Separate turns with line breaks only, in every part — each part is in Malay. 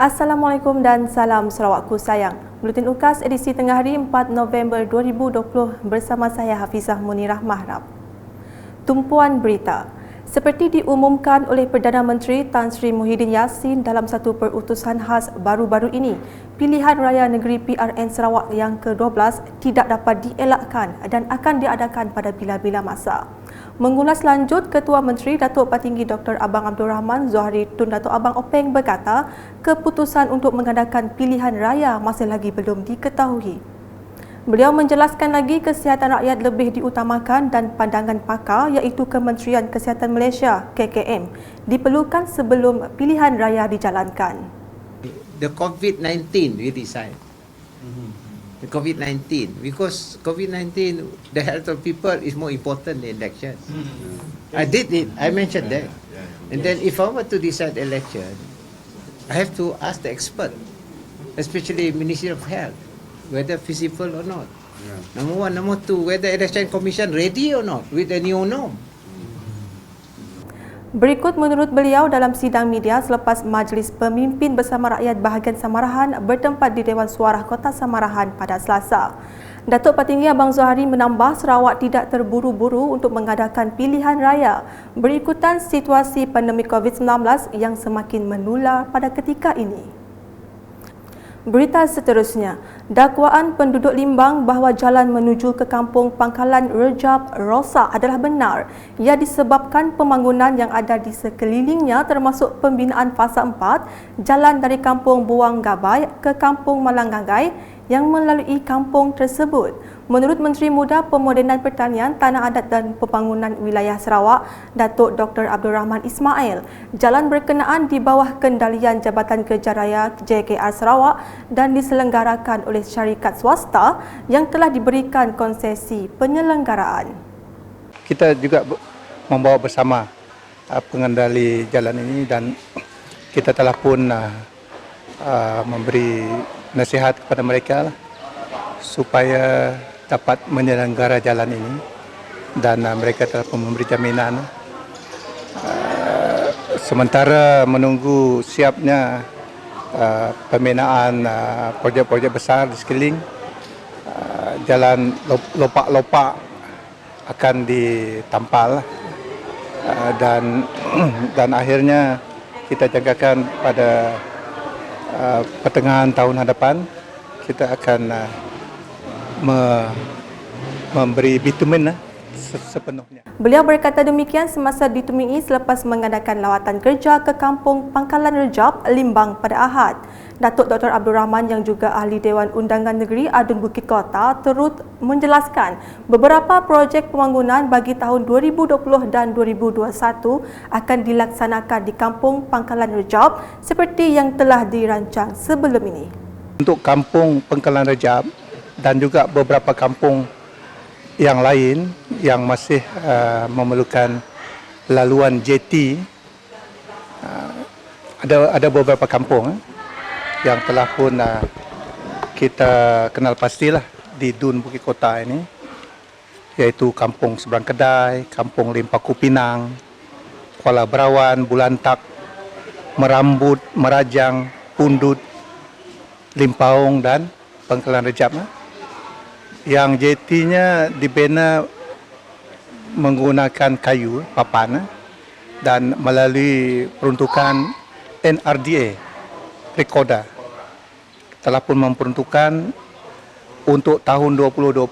Assalamualaikum dan salam Sarawakku sayang. Buletin UKAS edisi tengah hari 4 November 2020 bersama saya Hafizah Munirah Mahrab. Tumpuan berita. Seperti diumumkan oleh Perdana Menteri Tan Sri Muhyiddin Yassin dalam satu perutusan khas baru-baru ini, pilihan raya negeri PRN Sarawak yang ke-12 tidak dapat dielakkan dan akan diadakan pada bila-bila masa. Mengulas lanjut, Ketua Menteri Datuk Patinggi Dr. Abang Abdul Rahman Zohari Tun Datuk Abang Openg berkata, keputusan untuk mengadakan pilihan raya masih lagi belum diketahui. Beliau menjelaskan lagi kesihatan rakyat lebih diutamakan dan pandangan pakar iaitu Kementerian Kesihatan Malaysia KKM diperlukan sebelum pilihan raya dijalankan.
The COVID-19 we decide. The COVID-19 because COVID-19 the health of people is more important than election. I did it. I mentioned that. And then if I were to decide election, I have to ask the expert, especially Ministry of Health, whether feasible or not. Number one. Number two, whether election commission ready or not with the new norm.
Berikut menurut beliau dalam sidang media selepas Majlis Pemimpin Bersama Rakyat Bahagian Samarahan bertempat di Dewan Suara Kota Samarahan pada Selasa. Datuk Patinggi Abang Zohari menambah Sarawak tidak terburu-buru untuk mengadakan pilihan raya berikutan situasi pandemik COVID-19 yang semakin menular pada ketika ini. Berita seterusnya, dakwaan penduduk Limbang bahawa jalan menuju ke kampung Pangkalan Rejab rosak adalah benar. Ia disebabkan pembangunan yang ada di sekelilingnya termasuk pembinaan fasa 4 jalan dari kampung Buang Gabai ke kampung Malang Gagai yang melalui kampung tersebut. Menurut Menteri Muda Pemodenan Pertanian, Tanah Adat dan Pembangunan Wilayah Sarawak, Datuk Dr. Abdul Rahman Ismail, jalan berkenaan di bawah kendalian Jabatan Kerja Raya JKR Sarawak dan diselenggarakan oleh syarikat swasta yang telah diberikan konsesi penyelenggaraan.
Kita juga membawa bersama pengendali jalan ini dan kita telah pun memberi nasihat kepada mereka supaya dapat menyelenggara jalan ini dan mereka telah pun memberi jaminan sementara menunggu siapnya pembinaan projek-projek besar di sekeliling jalan lopak-lopak akan ditampal dan akhirnya kita jangkakan pada pertengahan tahun hadapan kita akan memberi bitumen sepenuhnya.
Beliau berkata demikian semasa ditemui selepas mengadakan lawatan kerja ke kampung Pangkalan Rejab, Limbang pada Ahad. Datuk Dr. Abdul Rahman yang juga ahli Dewan Undangan Negeri Adun Bukit Kota turut menjelaskan beberapa projek pembangunan bagi tahun 2020 dan 2021 akan dilaksanakan di kampung Pangkalan Rejab seperti yang telah dirancang sebelum ini.
Untuk kampung Pangkalan Rejab dan juga beberapa kampung yang lain yang masih memerlukan laluan JT, ada beberapa kampung yang telah pun kita kenal pastilah di Dun Bukit Kota ini, iaitu Kampung Seberang Kedai, Kampung Limpaku Pinang, Kuala Berawan, Bulantak, Merambut, Merajang, Pundut, Limpaung dan Pangkalan Rejab. Yang JT-nya dibina menggunakan kayu, papan dan melalui peruntukan NRDA, Rekoda. Telah pun memperuntukkan untuk tahun 2020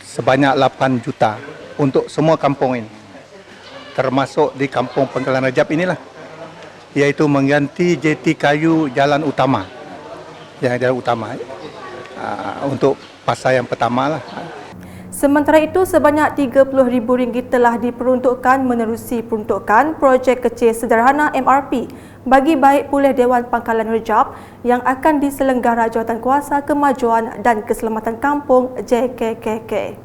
sebanyak 8 juta untuk semua kampung ini. Termasuk di kampung Pangkalan Rejab inilah, iaitu mengganti JT kayu jalan utama. Jalan utama untuk fasa yang pertama lah.
Sementara itu, sebanyak RM30,000 telah diperuntukkan menerusi peruntukan projek kecil sederhana MRP bagi baik pulih Dewan Pangkalan Rejab yang akan diselenggara Jawatankuasa Kemajuan dan Keselamatan Kampung JKKK.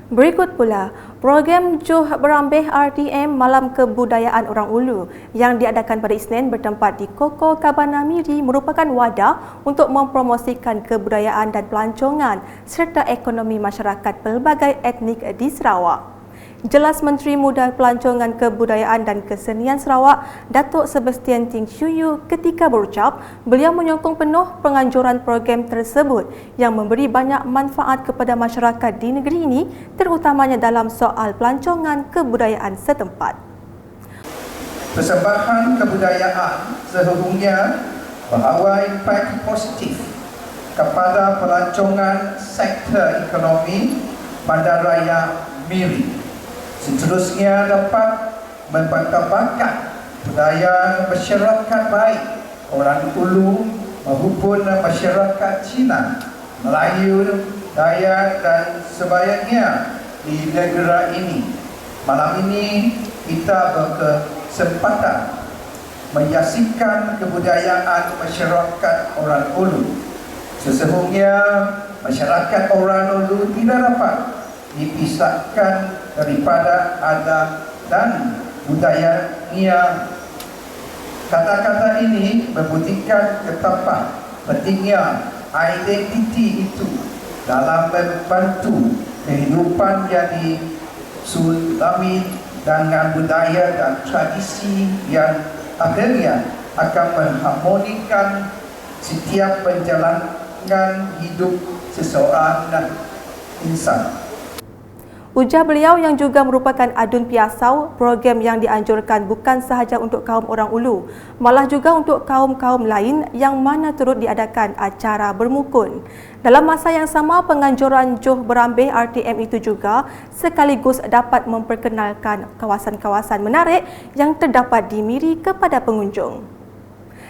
Berikut pula, program Juh Berambih RTM Malam Kebudayaan Orang Ulu yang diadakan pada Isnin bertempat di Koko Cabana Miri merupakan wadah untuk mempromosikan kebudayaan dan pelancongan serta ekonomi masyarakat pelbagai etnik di Sarawak. Jelas Menteri Muda Pelancongan Kebudayaan dan Kesenian Sarawak, Datuk Sebastian Ting Shuyu ketika berucap, beliau menyokong penuh penganjuran program tersebut yang memberi banyak manfaat kepada masyarakat di negeri ini, terutamanya dalam soal pelancongan kebudayaan setempat.
Persembahan kebudayaan sehubungnya membawa impak positif kepada pelancongan sektor ekonomi bandaraya Miri. Seterusnya dapat mempertahankan budaya masyarakat baik orang Ulu maupun masyarakat Cina, Melayu, Dayak dan sebagainya di negara ini. Malam ini kita berkesempatan menyaksikan kebudayaan masyarakat orang Ulu. Sesungguhnya masyarakat orang Ulu tidak dapat dipisahkan daripada adat dan budayanya. Kata-kata ini membuktikan betapa pentingnya identiti itu dalam membantu kehidupan yang disulami dengan budaya dan tradisi yang akhirnya akan mengharmonikan setiap penjalangan hidup seseorang dan insan.
Ujar beliau yang juga merupakan adun piasau, program yang dianjurkan bukan sahaja untuk kaum orang Ulu, malah juga untuk kaum-kaum lain yang mana turut diadakan acara bermukun. Dalam masa yang sama, penganjuran Johor Berambeh RTM itu juga sekaligus dapat memperkenalkan kawasan-kawasan menarik yang terdapat di Miri kepada pengunjung.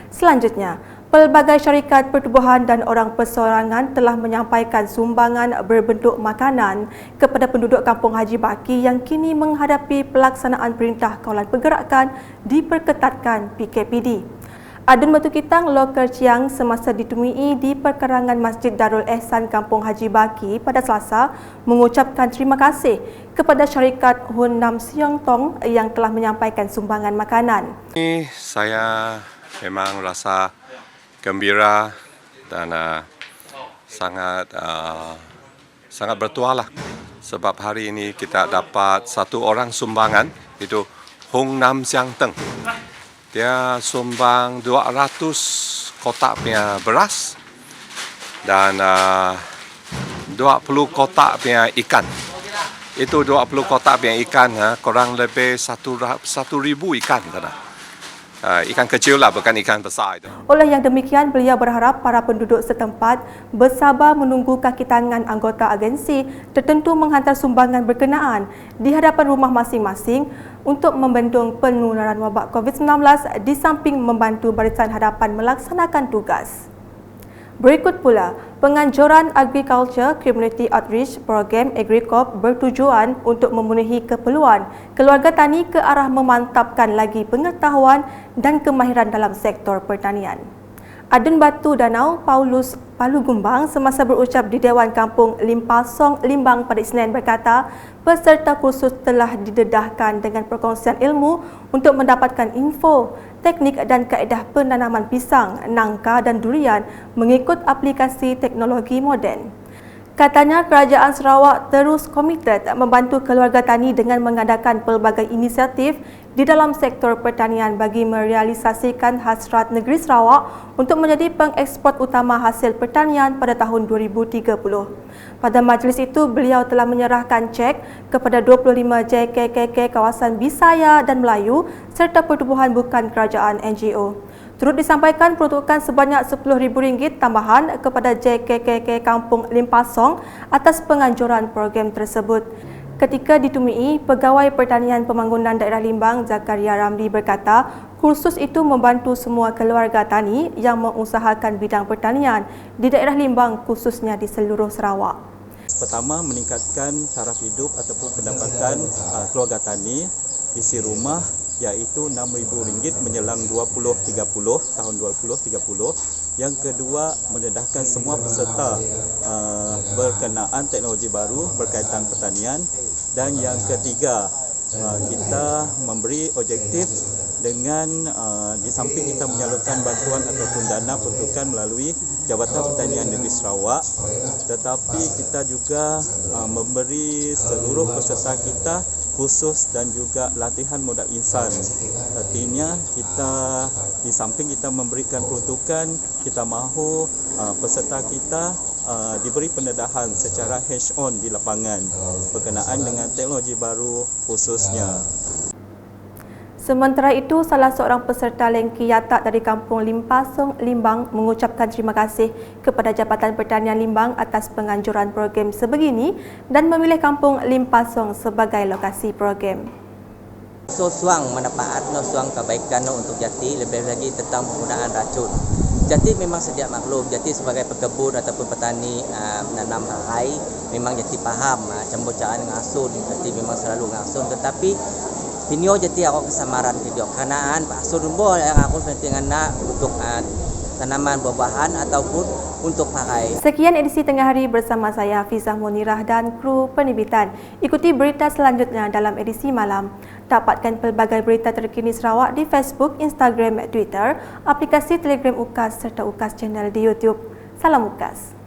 Selanjutnya, pelbagai syarikat pertubuhan dan orang persorangan telah menyampaikan sumbangan berbentuk makanan kepada penduduk Kampung Haji Baki yang kini menghadapi pelaksanaan Perintah Kawalan Pergerakan diperketatkan PKPD. Adun Batu Kitang Lokal Ciang semasa ditemui di perkarangan Masjid Darul Ehsan Kampung Haji Baki pada Selasa mengucapkan terima kasih kepada syarikat Hun Nam Siong Tong yang telah menyampaikan sumbangan makanan.
Saya memang rasa gembira dan sangat bertuah lah sebab hari ini kita dapat satu orang sumbangan, itu Hong Nam Siang Teng. Dia sumbang 200 kotak punya beras dan 20 kotak punya ikan. Itu 20 kotak punya ikan, kurang lebih 1,000 ikan. Ikan kecil lah, bukan ikan besar itu.
Oleh yang demikian, beliau berharap para penduduk setempat bersabar menunggu kaki tangan anggota agensi tertentu menghantar sumbangan berkenaan di hadapan rumah masing-masing untuk membendung penularan wabak COVID-19 di samping membantu Barisan Hadapan melaksanakan tugas. Berikut pula, penganjuran Agriculture Community Outreach Program AgriCorp bertujuan untuk memenuhi keperluan keluarga tani ke arah memantapkan lagi pengetahuan dan kemahiran dalam sektor pertanian. Adun Batu Danau Paulus Palu Gumbang semasa berucap di Dewan Kampung Limpasong Limbang pada Isnin berkata, peserta kursus telah didedahkan dengan perkongsian ilmu untuk mendapatkan info, teknik dan kaedah penanaman pisang, nangka dan durian mengikut aplikasi teknologi moden. Katanya kerajaan Sarawak terus komited membantu keluarga tani dengan mengadakan pelbagai inisiatif di dalam sektor pertanian bagi merealisasikan hasrat negeri Sarawak untuk menjadi pengeksport utama hasil pertanian pada tahun 2030. Pada majlis itu, beliau telah menyerahkan cek kepada 25 JKKK kawasan Bisaya dan Melayu serta pertubuhan bukan kerajaan NGO. Turut disampaikan peruntukan sebanyak RM10,000 tambahan kepada JKKK Kampung Limpasong atas penganjuran program tersebut. Ketika ditemui, Pegawai Pertanian Pembangunan Daerah Limbang Zakaria Ramli berkata, kursus itu membantu semua keluarga tani yang mengusahakan bidang pertanian di daerah Limbang khususnya di seluruh Sarawak.
Pertama, meningkatkan taraf hidup ataupun pendapatan keluarga tani isi rumah, iaitu RM6,000 menjelang 2030, tahun 2030. Yang kedua, mendedahkan semua peserta berkenaan teknologi baru berkaitan pertanian. Dan yang ketiga, kita memberi objektif dengan di samping kita menyalurkan bantuan ataupun dana peruntukan melalui Jabatan Pertanian Negeri Sarawak, tetapi kita juga memberi seluruh peserta kita khusus dan juga latihan modal insan. Artinya kita di samping kita memberikan peruntukan, kita mahu peserta kita diberi pendedahan secara hands-on di lapangan berkenaan dengan teknologi baru khususnya.
Sementara itu, salah seorang peserta Lengki Yatak dari Kampung Limpasong, Limbang mengucapkan terima kasih kepada Jabatan Pertanian Limbang atas penganjuran program sebegini dan memilih Kampung Limpasong sebagai lokasi program.
So suang manfaat no suang kebaikan no untuk Jati, lebih lagi tentang penggunaan racun. Jati memang sedia maklum, Jati sebagai pekebun ataupun petani menanam harai, memang Jati faham cambucaan ngasun, Jati memang selalu ngasun, tetapi pinyo Jati ako kesamaran video kanaan asun bo yang aku pentingan untuk tanaman buah-buahan ataupun untuk pakai.
Sekian edisi Tengah Hari bersama saya Hafizah Munirah dan kru penerbitan. Ikuti berita selanjutnya dalam edisi malam. Dapatkan pelbagai berita terkini Sarawak di Facebook, Instagram, Twitter, aplikasi Telegram UKAS serta UKAS Channel di YouTube. Salam UKAS.